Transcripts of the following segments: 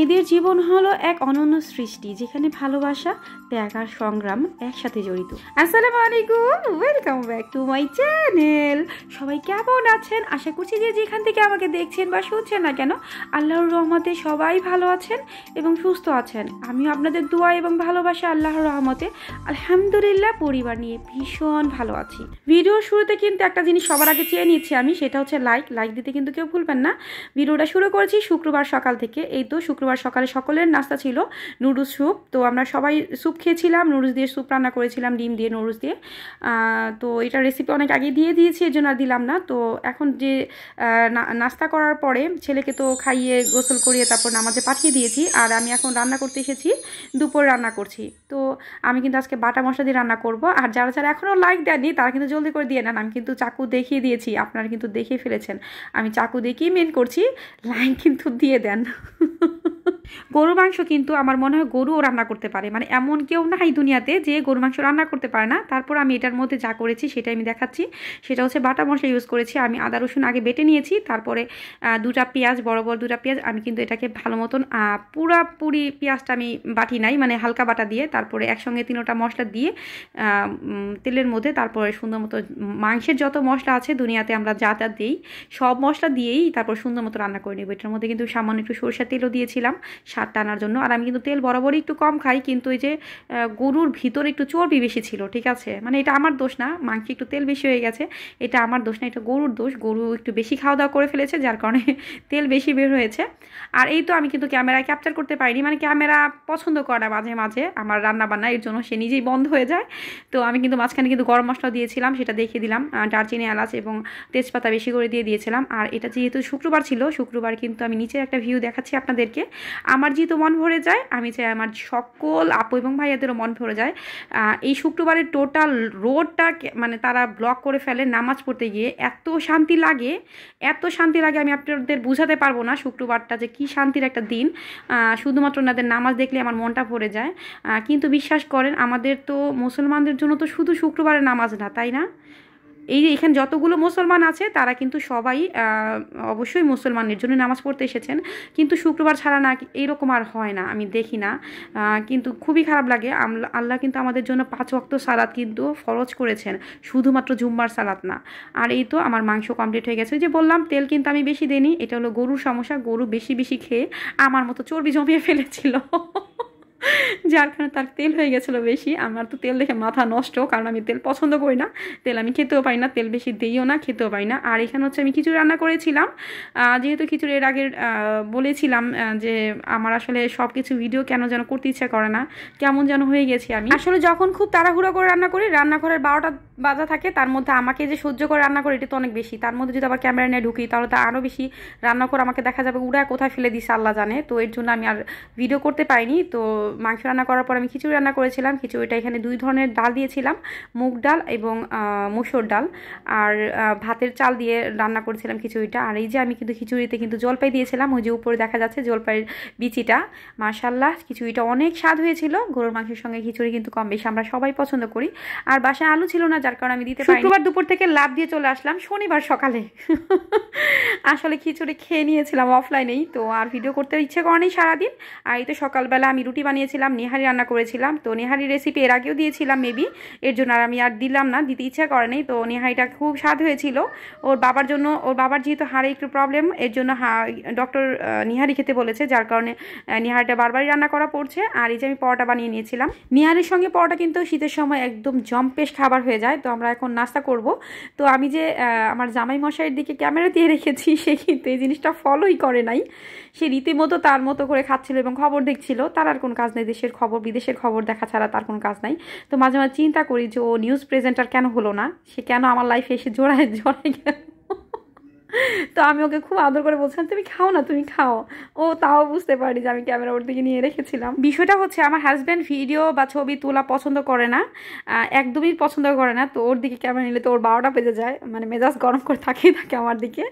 মেয়েদের জীবন হলো এক অনন্য সৃষ্টি যেখানে ভালোবাসা, ত্যাগ আর সংগ্রাম একসাথে জড়িত। আসসালামু আলাইকুম, welcome back to my channel. সবাই কেমন আছেন? আশা করছি যে যেখান থেকে আমাকে দেখছেন বা শুনছেন না কেন, আল্লাহর রহমতে সবাই ভালো আছেন এবং সুস্থ আছেন। আমিও আপনাদের দোয়া এবং ভালোবাসা আল্লাহর রহমতে আলহামদুলিল্লাহ পরিবার নিয়ে ভীষণ ভালো আছি। ভিডিওর শুরুতে কিন্তু একটা জিনিস সবার আগে চেয়ে নিচ্ছি আমি, সেটা হচ্ছে লাইক দিতে কিন্তু কেউ ভুলবেন না। ভিডিওটা শুরু করেছি শুক্রবার সকাল থেকে। এই তো শুক্রবার সকালে সকলের নাস্তা ছিল নুডলস স্যুপ। তো আমরা সবাই স্যুপ খেয়েছিলাম, নুডলস দিয়ে স্যুপ রান্না করেছিলাম, ডিম দিয়ে নুডলস দিয়ে। তো এটার রেসিপি অনেক আগে দিয়ে দিয়েছি, এর জন্য আর দিলাম না। তো এখন যে নাস্তা করার পরে ছেলেকে তো খাইয়ে গোসল করিয়ে তারপর নামাজে পাঠিয়ে দিয়েছি, আর আমি এখন রান্না করতে এসেছি, দুপুর রান্না করছি। তো আমি কিন্তু আজকে বাটা মশলা দিয়ে রান্না করব। আর যারা যারা এখনও লাইক দেননি তারা কিন্তু জলদি করে দিয়ে নেন। আমি কিন্তু চাকু দেখিয়ে দিয়েছি, আপনারা কিন্তু দেখে ফেলেছেন। আমি চাকু দেখিয়ে মেন করছি, লাইক কিন্তু দিয়ে দেন। গরু মাংস কিন্তু আমার মনে হয় গরুও রান্না করতে পারে, মানে এমন কেউ নাই দুনিয়াতে যে গরু মাংস রান্না করতে পারে না। তারপর আমি এটার মধ্যে যা করেছি সেটা আমি দেখাচ্ছি। সেটা হচ্ছে বাটা মশলা ইউজ করেছি আমি, আদা রসুন আগে বেটে নিয়েছি, তারপরে দুটা পেঁয়াজ, বড় বড় দুটা পেঁয়াজ। আমি কিন্তু এটাকে ভালো মতন পুরাপুরি পেঁয়াজটা আমি বাটি নাই, মানে হালকা বাটা দিয়ে তারপরে একসঙ্গে তিনোটা মশলা দিয়ে তেলের মধ্যে তারপরে সুন্দর মতো মাংসের যত মশলা আছে দুনিয়াতে আমরা যা যা দিই সব মশলা দিয়েই তারপর সুন্দর মতো রান্না করে নেব। এটার মধ্যে কিন্তু সামান্য একটু সরষের তেলও দিয়েছিলাম স্বাদ টানার জন্য। আর আমি কিন্তু তেল বরাবরই একটু কম খাই, কিন্তু এই যে গরুর ভিতরে একটু চর্বি বেশি ছিল, ঠিক আছে, মানে এটা আমার দোষ না, মাংসে একটু তেল বেশি হয়ে গেছে, এটা আমার দোষ না, এটা গরুর দোষ। গরু একটু বেশি খাওয়া দাওয়া করে ফেলেছে যার কারণে তেল বেশি বের হয়েছে। আর এই তো আমি কিন্তু ক্যামেরায় ক্যাপচার করতে পারিনি, মানে ক্যামেরা পছন্দ করে না মাঝে মাঝে আমার রান্না বান্না, এর জন্য সে নিজেই বন্ধ হয়ে যায়। তো আমি কিন্তু মাঝখানে কিন্তু গরম মশলা দিয়েছিলাম, সেটা দেখিয়ে দিলাম, দারচিনি, এলাচ এবং তেজপাতা বেশি করে দিয়ে দিয়েছিলাম। আর এটা যেহেতু শুক্রবার ছিল, শুক্রবার কিন্তু আমি নিচের একটা ভিউ দেখাচ্ছি আপনাদেরকে। আমার যেহেতু মন ভরে যায়, আমি চাই আমার সকল আপু এবং ভাইয়াদেরও মন ভরে যায়। এই শুক্রবারের টোটাল রোডটা মানে তারা ব্লক করে ফেলে নামাজ পড়তে গিয়ে, এত শান্তি লাগে, এত শান্তি লাগে, আমি আপনাদের বুঝাতে পারবো না শুক্রবারটা যে কি শান্তির একটা দিন। শুধুমাত্র ওনাদের নামাজ দেখলে আমার মনটা ভরে যায়। কিন্তু বিশ্বাস করেন, আমাদের তো মুসলমানদের জন্য তো শুধু শুক্রবারের নামাজ না, তাই না? এই যে এখানে যতগুলো মুসলমান আছে তারা কিন্তু সবাই অবশ্যই মুসলমানের জন্য নামাজ পড়তে এসেছেন, কিন্তু শুক্রবার ছাড়া না এইরকম আর হয় না, আমি দেখি না। কিন্তু খুবই খারাপ লাগে। আল্লাহ কিন্তু আমাদের জন্য 5 ওয়াক্ত সালাত কিন্তু ফরজ করেছেন, শুধুমাত্র জুম্মার সালাত না। আর এই তো আমার মাংস কমপ্লিট হয়ে গেছে। যে বললাম তেল কিন্তু আমি বেশি দিইনি, এটা হলো গরুর সমস্যা, গরু বেশি বেশি খেয়ে আমার মতো চর্বি জমিয়ে ফেলেছিল, যার কারণে তার তেল হয়ে গেছিলো বেশি। আমার তো তেল দেখে মাথা নষ্ট, কারণ আমি তেল পছন্দ করি না, তেল আমি খেতেও পারি না, তেল বেশি দিইও না, খেতেও পারি না। আর এখানে হচ্ছে আমি খিচুড়ি রান্না করেছিলাম। যেহেতু খিচুড়ি এর আগে বলেছিলাম যে আমার আসলে সব কিছু ভিডিও কেন যেন করতে ইচ্ছা করে না, কেমন যেন হয়ে গেছি আমি। আসলে যখন খুব তাড়াহুড়ো করে রান্না করি, রান্নাঘরের 12টা বাজা থাকে, তার মধ্যে আমাকে যে সহ্য করে রান্না করি এটা তো অনেক বেশি, তার মধ্যে যদি আবার ক্যামেরা নিয়ে ঢুকি তাহলে তো আরও বেশি রান্না করে আমাকে দেখা যাবে উড়া কোথায় ফেলে দিছে আল্লাহ জানে। তো এর জন্য আমি আর ভিডিও করতে পারিনি। তো মাংস রান্না করার পর আমি খিচুড়ি রান্না করেছিলাম। খিচুড়িটা এখানে 2 ধরনের ডাল দিয়েছিলাম, মুগ ডাল এবং মসুর ডাল, আর ভাতের চাল দিয়ে রান্না করেছিলাম খিচুড়িটা। আর এই যে আমি কিন্তু খিচুড়িতে কিন্তু জলপাই দিয়েছিলাম, ওই যে উপরে দেখা যাচ্ছে জলপাইয়ের বিচিটা। মাশাআল্লাহ খিচুড়িটা অনেক স্বাদ হয়েছিল। গরুর মাংসের সঙ্গে খিচুড়ি কিন্তু কম বেশি আমরা সবাই পছন্দ করি। আর বাসায় আলু ছিল না, যার কারণে আমি দিতে পারিনি। শুক্রবার দুপুর থেকে লাভ দিয়ে চলে আসলাম শনিবার সকালে। আসলে খিচুড়ি খেয়ে নিয়েছিলাম অফলাইনেই, তো আর ভিডিও করতে ইচ্ছে করেনি সারাদিন। আর এই তো সকালবেলা আমি রুটি বানিয়েছিলাম, নেহারি রান্না করেছিলাম। তো নেহারি রেসিপি এর আগেও দিয়েছিলাম মেবি, এর জন্য আর আমি আর দিলাম না, দিতে ইচ্ছা করে নেই। তো নেহারিটা খুব স্বাদ হয়েছিল ওর বাবার জন্য। ওর বাবার যেহেতু হাড়ে একটু প্রবলেম, এর জন্য ডক্টর নেহারি খেতে বলেছে, যার কারণে নেহারিটা বারবারই রান্না করা পড়ছে। আর এই যে আমি পরোটা বানিয়ে নিয়েছিলাম। নেহারির সঙ্গে পরোটা কিন্তু শীতের সময় একদম জম্পেশ খাবার হয়ে যায়। তো আমরা এখন নাস্তা করব। তো আমি যে আমার জামাই মশাইয়ের দিকে ক্যামেরা দিয়ে রেখেছি, সে কিন্তু এই জিনিসটা ফলোই করে নাই, সে রীতিমতো তার মতো করে খাচ্ছিল এবং খবর দেখছিল। তার আর কোনো কাজ নেই, দেশের খবর বিদেশের খবর দেখা ছাড়া তার কোনো কাজ নাই। তো মাঝে মাঝে চিন্তা করি যে ও নিউজ প্রেজেন্টার কেন হলো না, সে কেন আমার লাইফে এসে জড়ায় গেল। তো আমি ওকে খুব আদর করে বলছিলাম তুমি খাও না, তুমি খাও। ও তাও বুঝতে পারি যে আমি ক্যামেরা ওর দিকে নিয়ে রেখেছিলাম। বিষয়টা হচ্ছে আমার হাজব্যান্ড ভিডিও বা ছবি তোলা পছন্দ করে না, একদমই পছন্দ করে না। তো ওর দিকে ক্যামেরা নিলে তো ওর 12টা বেজে যায়, মানে মেজাজ গরম করে থাকে আমার দিকে।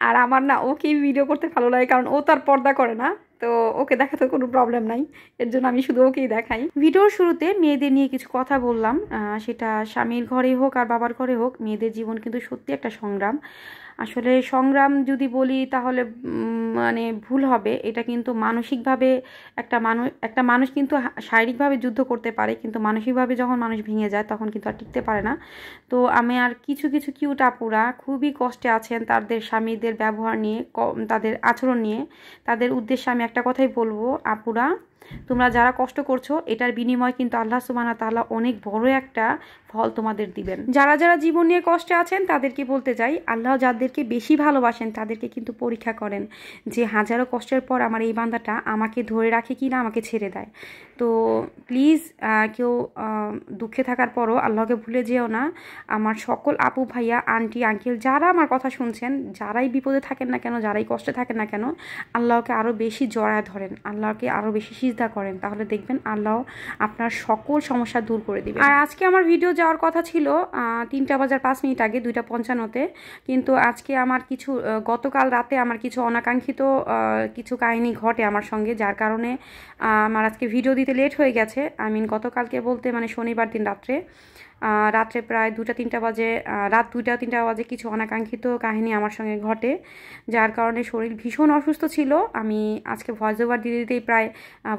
আর আমার না ওকেই ভিডিও করতে ভালো লাগে, কারণ ও তার পর্দা করে না, তো ওকে দেখাতে কোনো প্রবলেম নাই, এর জন্য আমি শুধু ওকেই দেখাই। ভিডিওর শুরুতে মেয়েদের নিয়ে কিছু কথা বললাম, সেটা স্বামীর ঘরে হোক আর বাবার ঘরে হোক, মেয়েদের জীবন কিন্তু সত্যি একটা সংগ্রাম। আসলে সংগ্রাম যদি বলি তাহলে মানে ভুল হবে। এটা কিন্তু মানসিকভাবে একটা মানুষ কিন্তু শারীরিকভাবে যুদ্ধ করতে পারে, কিন্তু মানসিকভাবে যখন মানুষ ভেঙে যায় তখন কিন্তু আর টিকতে পারে না। তো আমি আর কিছু কিছু কিউট আপুরা খুবই কষ্টে আছেন তাদের স্বামীদের ব্যবহার নিয়ে, তাদের আচরণ নিয়ে, তাদের উদ্দেশ্যে আমি একটা কথাই বলবো, আপুরা তোমরা যারা কষ্ট করছো এটার বিনিময় কিন্তু আল্লাহ সুবহানাহু ওয়া তাআলা অনেক বড় একটা ফল তোমাদের দিবেন। যারা যারা জীবন নিয়ে কষ্টে আছেন তাদেরকে বলতে চাই, আল্লাহ যাদেরকে বেশি ভালোবাসেন তাদেরকে কিন্তু পরীক্ষা করেন যে হাজারো কষ্টের পর আমার এই বান্দাটা আমাকে ধরে রাখে কি না আমাকে ছেড়ে দেয়। তো প্লিজ কেউ দুঃখে থাকার পরও আল্লাহকে ভুলে যেও না। আমার সকল আপু ভাইয়া আন্টি আঙ্কেল যারা আমার কথা শুনছেন, যারাই বিপদে থাকেন না কেন, যারাই কষ্টে থাকেন না কেন, আল্লাহকে আরও বেশি জড়ায় ধরেন, আল্লাহকে আরও বেশি সিজদা করেন, তাহলে দেখবেন আল্লাহ আপনার সকল সমস্যা দূর করে দিবেন। আর আজকে আমার ভিডিও যাওয়ার কথা ছিল 3টা বাজার 5 মিনিট আগে, 2:55-তে, কিন্তু আজকে আমার কিছু গতকাল রাতে আমার কিছু অনাকাঙ্ক্ষিত কিছু কাহিনী ঘটে আমার সঙ্গে, যার কারণে আমার আজকে ভিডিও দিতে লেট হয়ে গেছে। গতকালকে বলতে মানে শনিবার দিন রাত্রে প্রায় 2টা-3টা বাজে, রাত 2টা-3টা বাজে কিছু অনাকাঙ্ক্ষিত কাহিনী আমার সঙ্গে ঘটে, যার কারণে শরীর ভীষণ অসুস্থ ছিল। আমি আজকে ভয়েস ওভার দিতে দিতেই প্রায়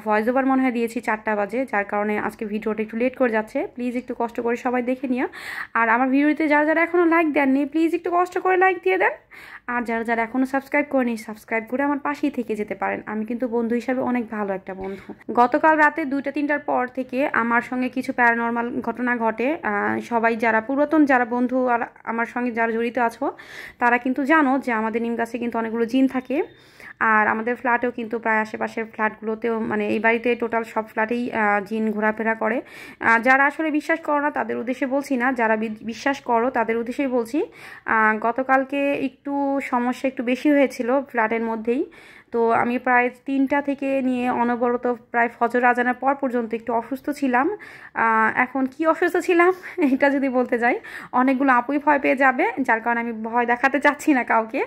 ভয়েস ওভার মনে হয় দিয়েছি 4টা বাজে, যার কারণে আজকে ভিডিওটা একটু লেট করে যাচ্ছে। প্লিজ একটু কষ্ট করে সবাই দেখে নিও। আর আমার ভিডিওতে যারা যারা এখনও লাইক দেননি প্লিজ একটু কষ্ট করে লাইক দিয়ে দেন। আর যারা যারা এখনও সাবস্ক্রাইব করেনি সাবস্ক্রাইব করে আমার পাশেই থেকে যেতে পারেন। আমি কিন্তু বন্ধু হিসাবে অনেক ভালো একটা বন্ধু। গতকাল রাতে 2টা-3টার পর থেকে আমার সঙ্গে কিছু প্যারানর্মাল ঘটনা ঘটে। সবাই যারা পুরাতন যারা বন্ধু আর আমার সঙ্গে যারা জড়িত আছো তারা কিন্তু জানো যে আমাদের নিম গাছে কিন্তু অনেকগুলো জিন থাকে। আর আমাদের ফ্ল্যাটেও কিন্তু প্রায় আশেপাশের ফ্ল্যাটগুলোতেও মানে এই বাড়িতে টোটাল সব ফ্ল্যাটেই জিন ঘোরাফেরা করে। যারা আসলে বিশ্বাস করো না তাদের উদ্দেশ্যে বলছি না, যারা বিশ্বাস করো তাদের উদ্দেশ্যেই বলছি। গতকালকে একটু সমস্যা একটু বেশি হয়েছিল ফ্ল্যাটের মধ্যেই। তো আমি প্রায় 3টা থেকে নিয়ে অনবরত প্রায় ফজর আজানের পর পর্যন্ত একটু অসুস্থ ছিলাম। এখন কি অসুস্থ ছিলাম এটা যদি বলতে যাই অনেকগুলো আপুই ভয় পেয়ে যাবে, যার কারণে আমি ভয় দেখাতে চাচ্ছি না কাউকে।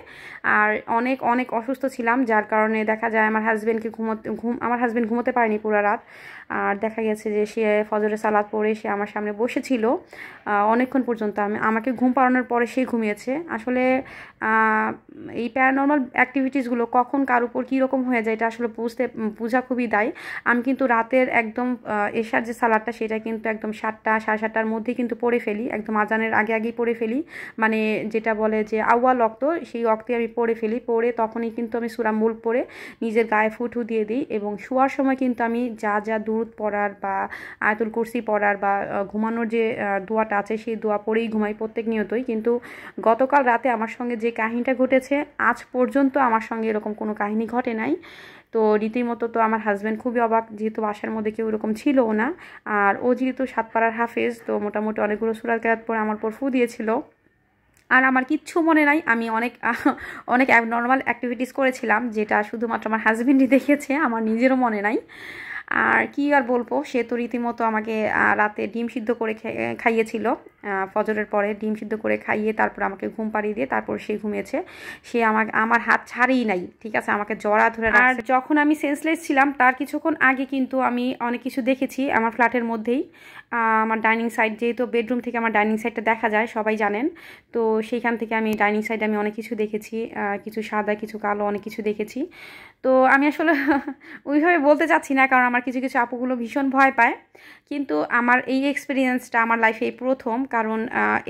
আর অনেক অনেক অসুস্থ ছিলাম, যার কারণে দেখা যায় আমার হাজব্যান্ড ঘুমোতে পারেনি পুরো রাত। আর দেখা গেছে যে সে ফজরের সালাত পড়ে সে আমার সামনে বসেছিল অনেকক্ষণ পর্যন্ত। আমাকে ঘুম পাড়ানোর পরে সে ঘুমিয়েছে। আসলে এই প্যারানর্মাল অ্যাক্টিভিটিসগুলো কখন কার উপর কীরকম হয়ে যায় এটা আসলে বোঝা খুবই দায়। আমি কিন্তু রাতের একদম এশার যে সালাদটা সেটা কিন্তু একদম 7টা সাড়ে 7টার মধ্যে কিন্তু পড়ে ফেলি, একদম আজানের আগে আগেই পড়ে ফেলি, মানে যেটা বলে যে আউয়াল ওয়াক্ত সেই ওয়াক্তে আমি পড়ে ফেলি। পড়ে তখনই কিন্তু আমি সূরা মুলক পড়ে নিজের গায়ে ফুটু দিয়ে দিই, এবং শোয়ার সময় কিন্তু আমি যা যা দুরূদ পড়ার বা আয়াতুল কুরসি পড়ার বা ঘুমানোর যে দোয়াটা আছে সেই দোয়া পড়েই ঘুমাই প্রত্যেক নিয়তই। কিন্তু গতকাল রাতে আমার সঙ্গে যে কাহিনীটা ঘটেছে আজ পর্যন্ত আমার সঙ্গে এরকম কোনো কাহিনী ঘটে নাই। তো রীতিমতো তো আমার হাজব্যান্ড খুবই অবাক, যেহেতু বাসার মধ্যে কেউ এরকম ছিল না। আর ও যেহেতু 7 পারার হাফেজ, তো মোটামুটি অনেকগুলো সূরা কেরাত পরে আমার পর ফু দিয়েছিল। আর আমার কিচ্ছু মনে নাই, আমি অনেক অ্যাবনর্মাল অ্যাক্টিভিটিস করেছিলাম যেটা শুধুমাত্র আমার হাজব্যান্ডই দেখেছে, আমার নিজেরও মনে নাই। আর কি আর বলবো, সে তো রীতিমতো আমাকে রাতে ডিম সিদ্ধ করে খাইয়েছিল। ফজরের পরে ডিম সিদ্ধ করে খাইয়ে তারপর আমাকে ঘুম পাড়িয়ে দিয়ে তারপর সে ঘুমিয়েছে। সে আমার হাত ছাড়েই নাই, ঠিক আছে, আমাকে জড়া ধরে। আর যখন আমি সেন্সলেস ছিলাম তার কিছুক্ষণ আগে কিন্তু আমি অনেক কিছু দেখেছি আমার ফ্ল্যাটের মধ্যেই। আমার ডাইনিং সাইড, যেহেতু বেডরুম থেকে আমার ডাইনিং সাইডটা দেখা যায় সবাই জানেন, তো সেইখান থেকে আমি ডাইনিং সাইডে আমি অনেক কিছু দেখেছি, কিছু সাদা কিছু কালো অনেক কিছু দেখেছি। তো আমি আসলে ওইভাবে বলতে চাচ্ছি না, কারণ আমার কিছু কিছু আপুগুলো ভীষণ ভয় পায়। কিন্তু আমার এই এক্সপিরিয়েন্সটা আমার লাইফে এই প্রথম, কারণ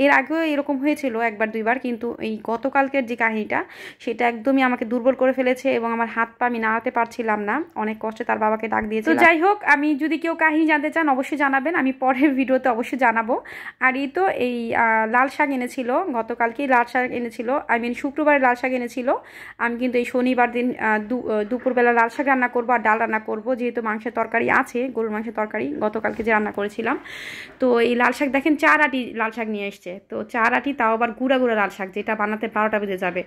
এর আগেও এরকম হয়েছিল 1-2বার, কিন্তু এই গতকালকের যে কাহিনীটা সেটা একদমই আমাকে দুর্বল করে ফেলেছে এবং আমার হাত পা আমি নাড়াতে পারছিলাম না, অনেক কষ্টে তার বাবাকে ডাক দিয়েছি। তো যাই হোক, আমি যদি কেউ কাহিনী জানতে চান অবশ্যই জানাবেন, আমি পরের ভিডিওতে অবশ্যই জানাবো। আর এই তো এই লাল শাক এনেছিল, গতকালকেই লাল শাক এনেছিল, শুক্রবারে লাল শাক এনেছিল। আমি কিন্তু এই শনিবার দিন দুপুরবেলা লাল শাক রান্না করবো আর ডাল রান্না করবো, যেহেতু মাংসের তরকারি আছে, গরুর মাংসের তরকারি গতকালকে যে রান্না করেছিলাম। তো এই লাল শাক দেখেন 4 আটি লাল শাক নিয়ে এসছে, তো 4 আটি, তাও আবার গুঁড়া গুঁড়া লাল শাক, যেটা বানাতে 12টা বেজে যাবে।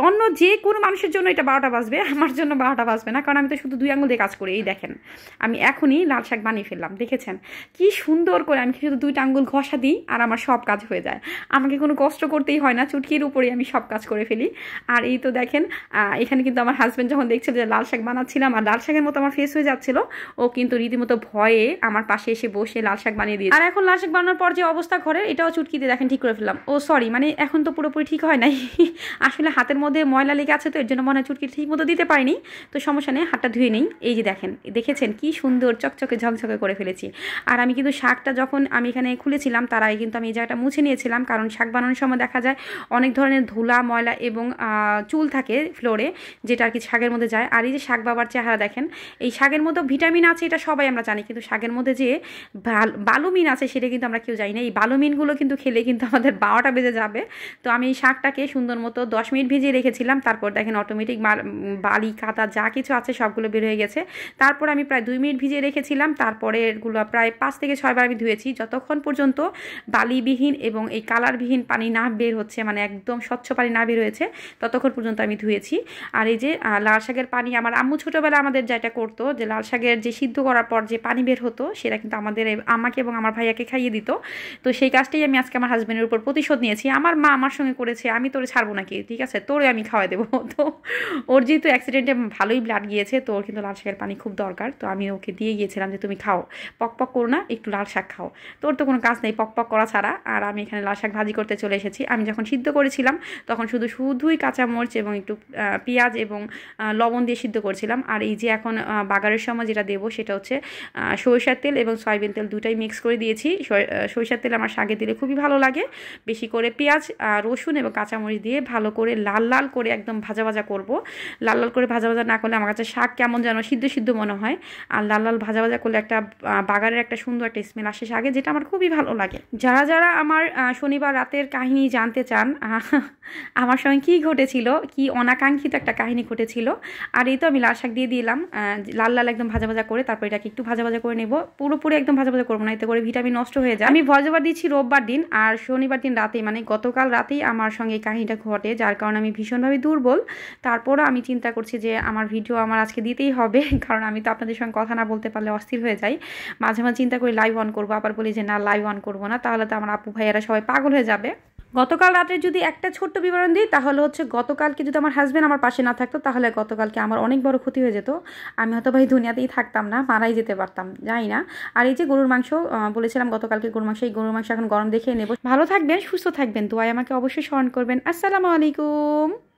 অন্য যে কোনো মানুষের জন্য এটা 12টা বাজবে, আমার জন্য 12টা বাজবে না, কারণ আমি তো শুধু 2 আঙুল দিয়ে কাজ করি। এই দেখেন আমি এখনই লাল শাক বানিয়ে ফেললাম, দেখেছেন কি সুন্দর করে, আমি শুধু 2টা আঙুল ঘষা দিই আর আমার সব কাজ হয়ে যায়, আমাকে কোনো কষ্ট করতেই হয় না, চুটকির উপরেই আমি সব কাজ করে ফেলি। আর এই তো দেখেন এখানে কিন্তু আমার হাজব্যান্ড যখন দেখছে যে লাল শাক বানাচ্ছিলাম আর লাল শাকের মতো আমার ফেস হয়ে যাচ্ছে, হয়েছিল, ও কিন্তু রীতিমতো ভয়ে আমার পাশে এসে বসে লাল শাক বানিয়ে দিয়েছে। আর এখন লাল শাক বানানোর পর যে অবস্থা ঘরে, এটাও চুটকি দিয়ে দেখেন ঠিক করে ফেললাম। ও সরি, মানে এখন তো পুরোপুরি ঠিক হয় নাই, আসলে হাতের মধ্যে ময়লা লেগে আছে, তো এর জন্য মনে হয় চুটকি ঠিক মতো দিতে পারিনি। তো সমস্যা নেই, হাতটা ধুয়ে নেই। এই যে দেখেছেন কি সুন্দর চকচকে ঝকঝকে করে ফেলেছি। আর আমি কিন্তু শাকটা যখন আমি এখানে খুলেছিলাম তার আগে কিন্তু আমি এই জায়গাটা মুছে নিয়েছিলাম, কারণ শাক বানানোর সময় দেখা যায় অনেক ধরনের ধুলা ময়লা এবং চুল থাকে ফ্লোরে, যেটা আর কি শাকের মধ্যে যায়। আর এই যে শাক বাবার চেহারা দেখেন, এই শাকের মধ্যে ভিটামিন আছে এটা সবাই আমরা জানি, কিন্তু শাকের মধ্যে যে বালুমিন আছে সেটা কিন্তু আমরা কেউ জানি না। এই বালুমিনগুলো কিন্তু খেলে কিন্তু আমাদের 12টা বেজে যাবে। তো আমি এই শাকটাকে সুন্দর মতো 10 মিনিট ভিজিয়ে রেখেছিলাম, তারপর দেখেন অটোমেটিক বালি কাদা যা কিছু আছে সবগুলো বের হয়ে গেছে। তারপর আমি প্রায় 2 মিনিট ভিজিয়ে রেখেছিলাম, তারপরে এগুলো প্রায় 5 থেকে 6 বার আমি ধুয়েছি, যতক্ষণ পর্যন্ত বালিবিহীন এবং এই কালারবিহীন পানি না বের হচ্ছে, মানে একদম স্বচ্ছ পানি না বের হয়েছে, ততক্ষণ পর্যন্ত আমি ধুয়েছি। আর এই যে লাল শাকের পানি, আমার আম্মু ছোটোবেলা আমাদের যেটা করতো, যে লাল শাকের যে সিদ্ধ করার পর যে পানি বের হতো সেটা কিন্তু আমাদের আমাকে এবং আমার ভাইয়াকে খাইয়ে দিত। তো সেই কাজটাই আমি আজকে আমার হাজব্যান্ডের উপর প্রতিশোধ নিয়েছি। আমার মা আমার সঙ্গে করেছে, আমি তোরে ছাড়বো নাকি, ঠিক আছে তোরে আমি খাওয়াই দেবো। তো ওর যেহেতু অ্যাক্সিডেন্টে ভালোই ব্লাড গিয়েছে, তো ওর কিন্তু লাল শাকের পানি খুব দরকার, তো আমি ওকে দিয়ে গিয়েছিলাম যে তুমি খাও, পক পক করো না, একটু লাল শাক খাও। তোর তো কোনো কাজ নেই পক পক করা ছাড়া। আর আমি এখানে লাল শাক ভাজি করতে চলে এসেছি। আমি যখন সিদ্ধ করেছিলাম তখন শুধুই কাঁচামরিচ এবং একটু পেঁয়াজ এবং লবণ দিয়ে সিদ্ধ করেছিলাম। আর এই যে এখন বাগারের সময় যেটা দেবো সেটা হচ্ছে সরিষার তেল এবং সয়াবিন তেল দুটাই মিক্স করে দিয়েছি। সরিষার তেল আমার শাকে দিলে খুবই ভালো লাগে, বেশি করে পেঁয়াজ রসুন এবং কাঁচামরিচ দিয়ে ভালো করে লাল লাল করে একদম ভাজা ভাজা করব। লাল লাল করে ভাজা ভাজা না করলে আমার কাছে শাক কেমন যেন সিদ্ধ সিদ্ধ মনে হয়, আর লাল লাল ভাজা ভাজা করলে একটা বাগারের একটা সুন্দর একটা স্মেল আসে শাকে, যেটা আমার খুবই ভালো লাগে। যারা যারা আমার শনিবার রাতের কাহিনী জানতে চান, আমার সঙ্গে কী ঘটেছিল, কি অনাকাঙ্ক্ষিত একটা কাহিনী ঘটেছিল। আর এই তো আমি লাল শাক দিয়ে দিলাম লাল লাল একদম ভাজা ভাজা করে, তারপর এটাকে একটু ভাজা ভাজা করে নেব, পুরোপুরি একদম ভাজা ভাজা করবো না, এতে করে ভিটামিন নষ্ট হয়ে যায়। আমি ভয়েস ওভার দিচ্ছি রোববার দিন, আর শনিবার দিন রাতেই, মানে গতকাল রাতেই আমার সঙ্গে এই কাহিনীটা ঘটে, যার কারণে আমি ভীষণভাবে দুর্বল। তারপরও আমি চিন্তা করছি যে আমার ভিডিও আমার আজকে দিতেই হবে, কারণ আমি তো আপনাদের সঙ্গে কথা না বলতে পারলে অস্থির হয়ে যাই। মাঝে মাঝে চিন্তা করি লাইভ অন করবো, আবার বলি যে না লাইভ অন করবো না, তাহলে তো আমার আপু ভাইয়ারা সবাই পাগল হয়ে যাবে। গতকাল রাতে যদি একটা ছোট্ট বিবরণ দিই, তাহলে হচ্ছে গতকালকে যদি আমার হাজব্যান্ড আমার পাশে না থাকতো, তাহলে গতকালকে আমার অনেক বড় ক্ষতি হয়ে যেত। আমি হয়তো ভাই দুনিয়াতেই থাকতাম না, মারাই যেতে পারতাম, জানি না। আর এই যে গরুর মাংস বলেছিলাম গতকালকে গরুর মাংস, এই গরুর মাংস এখন গরম দেখে নেব। ভালো থাকবেন, সুস্থ থাকবেন, দোয়ায় আমাকে অবশ্যই স্মরণ করবেন। আসসালামু আলাইকুম।